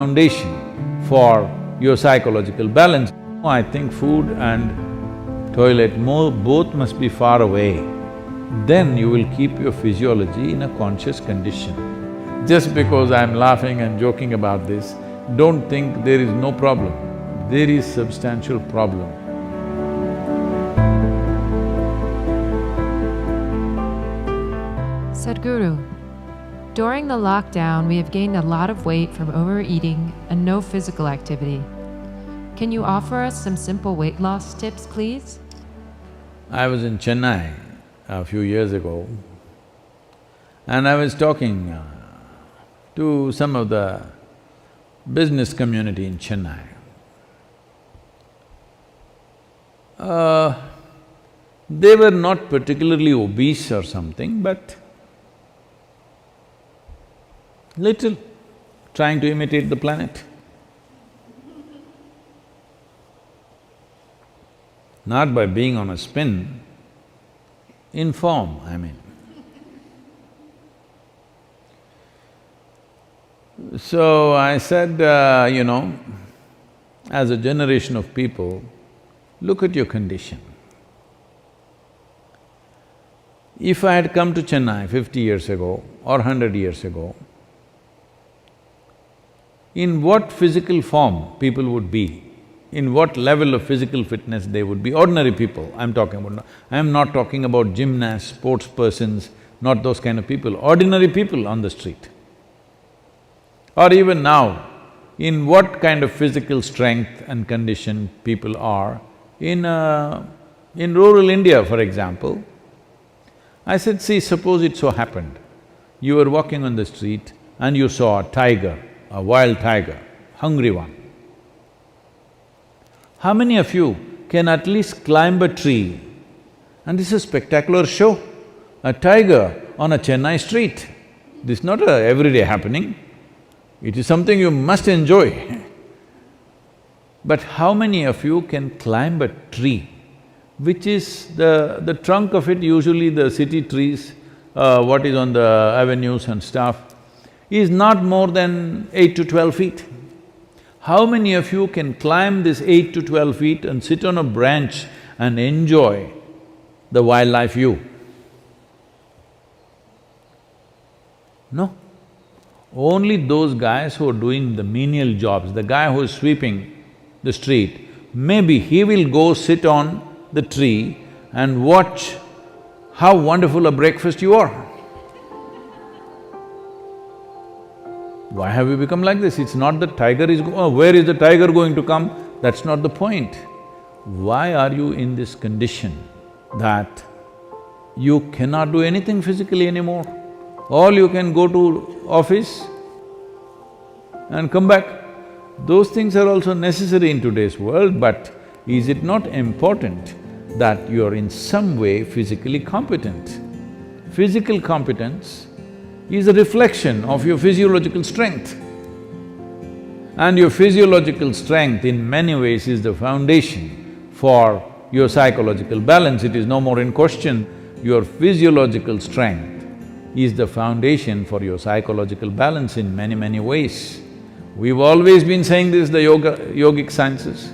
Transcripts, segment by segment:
foundation for your psychological balance. I think food and toilet both must be far away. Then you will keep your physiology in a conscious condition. Just because I'm laughing and joking about this, don't think there is no problem. There is substantial problem. Sadhguru, during the lockdown, we have gained a lot of weight from overeating and no physical activity. Can you offer us some simple weight loss tips, please? I was in Chennai a few years ago and I was talking to some of the business community in Chennai. They were not particularly obese or something, but little, trying to imitate the planet. Not by being on a spin, in form, I mean. So I said, as a generation of people, look at your condition. If I had come to Chennai 50 years ago or 100 years ago, in what physical form people would be, in what level of physical fitness they would be, ordinary people I'm talking about. I'm not talking about gymnasts, sports persons, not those kind of people, ordinary people on the street. Or even now, in what kind of physical strength and condition people are in rural India, for example. I said, see, suppose it so happened, you were walking on the street and you saw a tiger, a wild tiger, hungry one. How many of you can at least climb a tree? And this is a spectacular show, a tiger on a Chennai street. This is not a everyday happening, it is something you must enjoy. But how many of you can climb a tree, which is the trunk of it, usually the city trees, what is on the avenues and stuff, is not more than 8 to 12 feet. How many of you can climb this 8 to 12 feet and sit on a branch and enjoy the wildlife view? No. Only those guys who are doing the menial jobs, the guy who is sweeping the street, maybe he will go sit on the tree and watch how wonderful a breakfast you are. Why have we become like this? It's not that tiger is… where is the tiger going to come? That's not the point. Why are you in this condition that you cannot do anything physically anymore? All you can go to office and come back. Those things are also necessary in today's world, but is it not important that you are in some way physically competent? Physical competence is a reflection of your physiological strength. And your physiological strength in many ways is the foundation for your psychological balance. It is no more in question. Your physiological strength is the foundation for your psychological balance in many, many ways. We've always been saying this, the yogic sciences,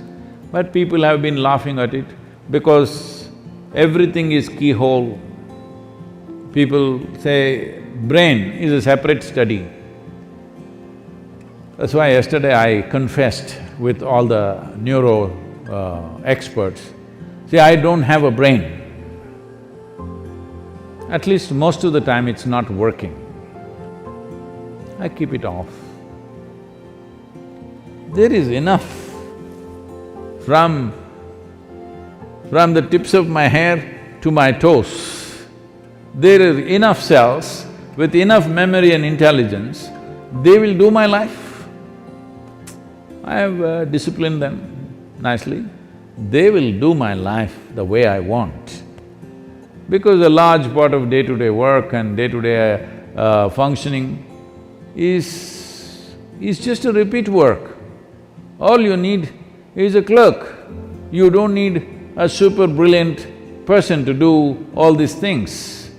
but people have been laughing at it because everything is keyhole. People say brain is a separate study. That's why yesterday I confessed with all the neuro experts, see, I don't have a brain. At least most of the time it's not working. I keep it off. There is enough from the tips of my hair to my toes. There are enough cells with enough memory and intelligence, they will do my life. I have disciplined them nicely. They will do my life the way I want. Because a large part of day-to-day work and day-to-day functioning is just a repeat work. All you need is a clerk. You don't need a super brilliant person to do all these things.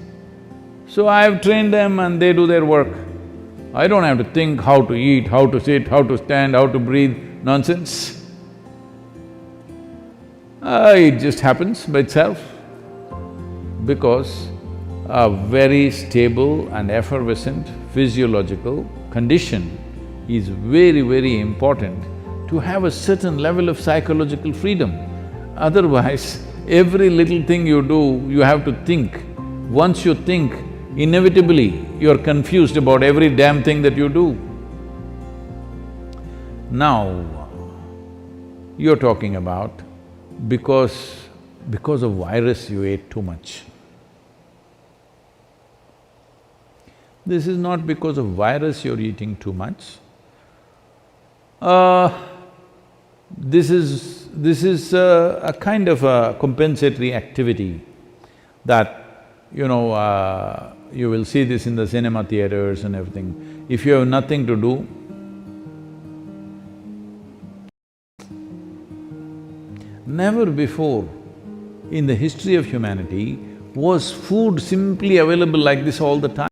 So I have trained them and they do their work. I don't have to think how to eat, how to sit, how to stand, how to breathe, nonsense. It just happens by itself because a very stable and effervescent physiological condition is very, very important to have a certain level of psychological freedom. Otherwise, every little thing you do, you have to think. Once you think, inevitably you're confused about every damn thing that you do. Now, you're talking about because of virus you ate too much. This is not because of virus you're eating too much. This is a kind of a compensatory activity that, you will see this in the cinema theaters and everything. If you have nothing to do, never before in the history of humanity was food simply available like this all the time.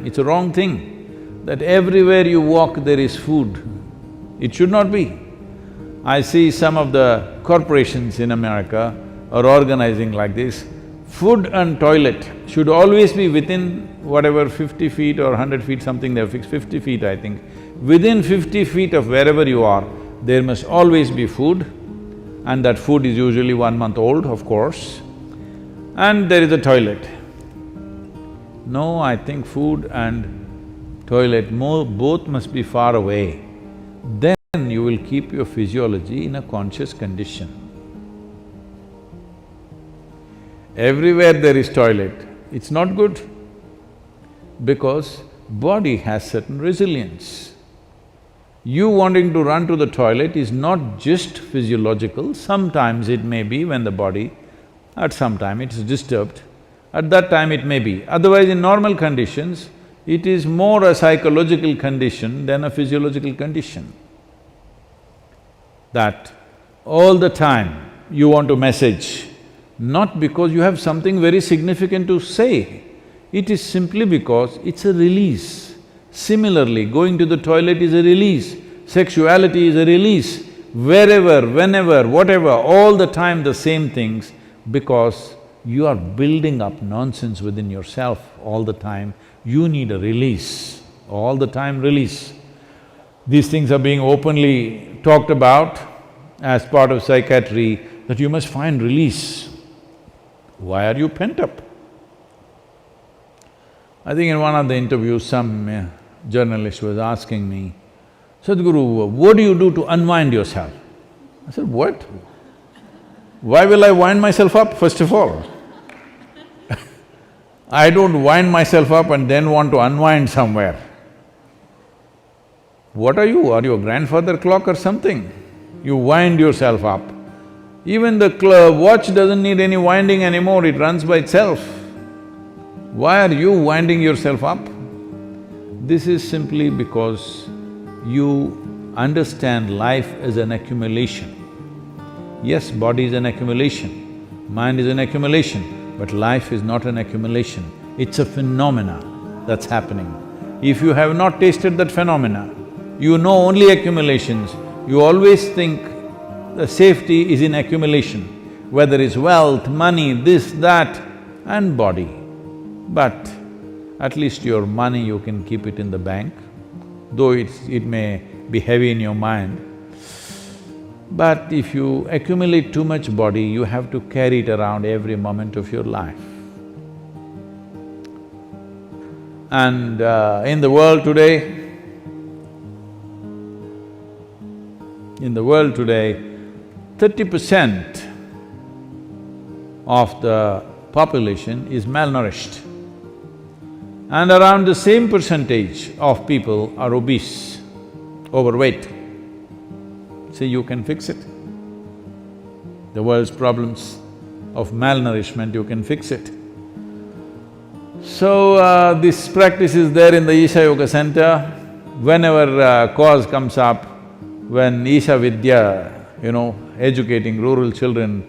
It's a wrong thing that everywhere you walk there is food. It should not be. I see some of the corporations in America are organizing like this. Food and toilet should always be within whatever 50 feet or 100 feet, something they've fixed, 50 feet I think. Within 50 feet of wherever you are, there must always be food, and that food is usually 1 month old, of course, and there is a toilet. No, I think food and toilet both must be far away. Then you will keep your physiology in a conscious condition. Everywhere there is toilet, it's not good because body has certain resilience. You wanting to run to the toilet is not just physiological, sometimes it may be when the body, at some time it is disturbed, at that time it may be. Otherwise, in normal conditions, it is more a psychological condition than a physiological condition. That all the time you want to message, not because you have something very significant to say, it is simply because it's a release. Similarly, going to the toilet is a release, sexuality is a release, wherever, whenever, whatever, all the time the same things, because you are building up nonsense within yourself all the time, you need a release, all the time release. These things are being openly talked about as part of psychiatry, that you must find release. Why are you pent up? I think in one of the interviews, some journalist was asking me, Sadhguru, what do you do to unwind yourself? I said, what? Why will I wind myself up, first of all? I don't wind myself up and then want to unwind somewhere. What are you? Are you a grandfather clock or something? You wind yourself up. Even the watch doesn't need any winding anymore, it runs by itself. Why are you winding yourself up? This is simply because you understand life as an accumulation. Yes, body is an accumulation, mind is an accumulation, but life is not an accumulation, it's a phenomena that's happening. If you have not tasted that phenomena, you know only accumulations, you always think the safety is in accumulation, whether it's wealth, money, this, that, and body. But at least your money you can keep it in the bank, though it may be heavy in your mind. But if you accumulate too much body, you have to carry it around every moment of your life. And in the world today, 30% of the population is malnourished, and around the same percentage of people are obese, overweight. See, you can fix it. The world's problems of malnourishment, you can fix it. So, this practice is there in the Isha Yoga Center. Whenever cause comes up, when Isha Vidya, educating rural children,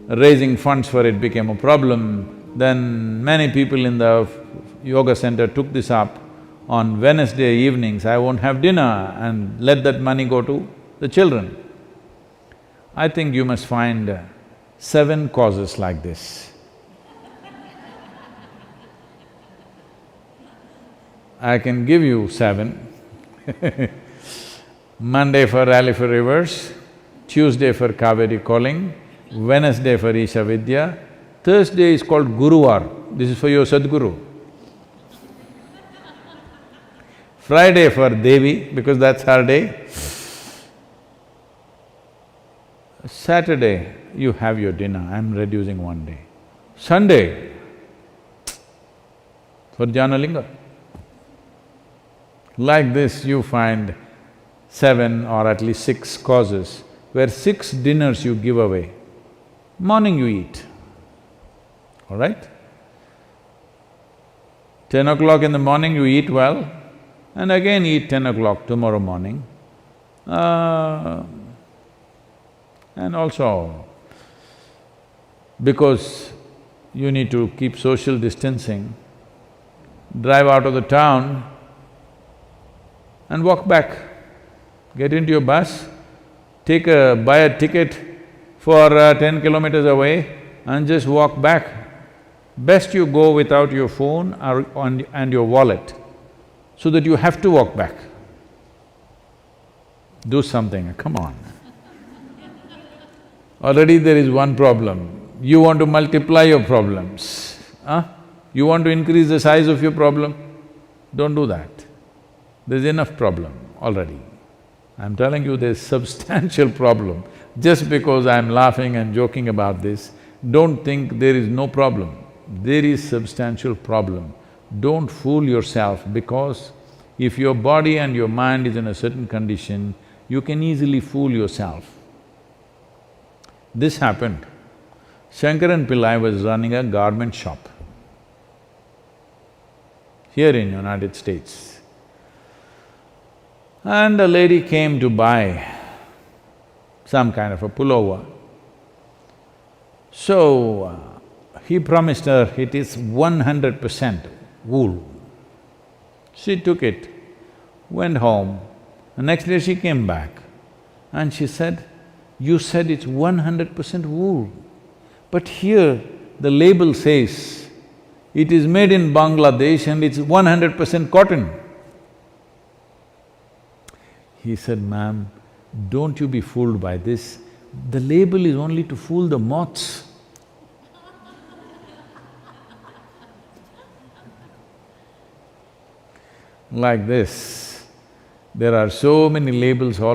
raising funds for it became a problem, then many people in the yoga center took this up. on Wednesday evenings I won't have dinner and let that money go to the children. I think you must find 7 causes like this. I can give you 7. Monday for Rally for Rivers, Tuesday for Kaveri calling, Wednesday for Isha Vidya, Thursday is called Guruvar, this is for your Sadhguru. Friday for Devi, because that's her day. Saturday, you have your dinner, I'm reducing 1 day. Sunday, for Jnanalinga. Like this, you find 7 or at least 6 causes where 6 dinners you give away. Morning you eat, all right? 10 o'clock in the morning you eat well and again eat 10 o'clock tomorrow morning. And also, because you need to keep social distancing, drive out of the town and walk back. Get into your bus, buy a ticket for 10 kilometers away and just walk back. Best you go without your phone and your wallet, so that you have to walk back. Do something, come on. Already there is one problem, you want to multiply your problems, huh? You want to increase the size of your problem? Don't do that. There's enough problem already. I'm telling you there's substantial problem. Just because I'm laughing and joking about this, don't think there is no problem. There is substantial problem. Don't fool yourself, because if your body and your mind is in a certain condition, you can easily fool yourself. This happened. Shankaran Pillai was running a garment shop here in United States. And a lady came to buy some kind of a pullover. So, he promised her it is 100% wool. She took it, went home. The next day she came back and she said, "You said it's 100% wool, but here the label says it is made in Bangladesh and it's 100% cotton." He said, "Ma'am, don't you be fooled by this. The label is only to fool the moths." Like this, there are so many labels all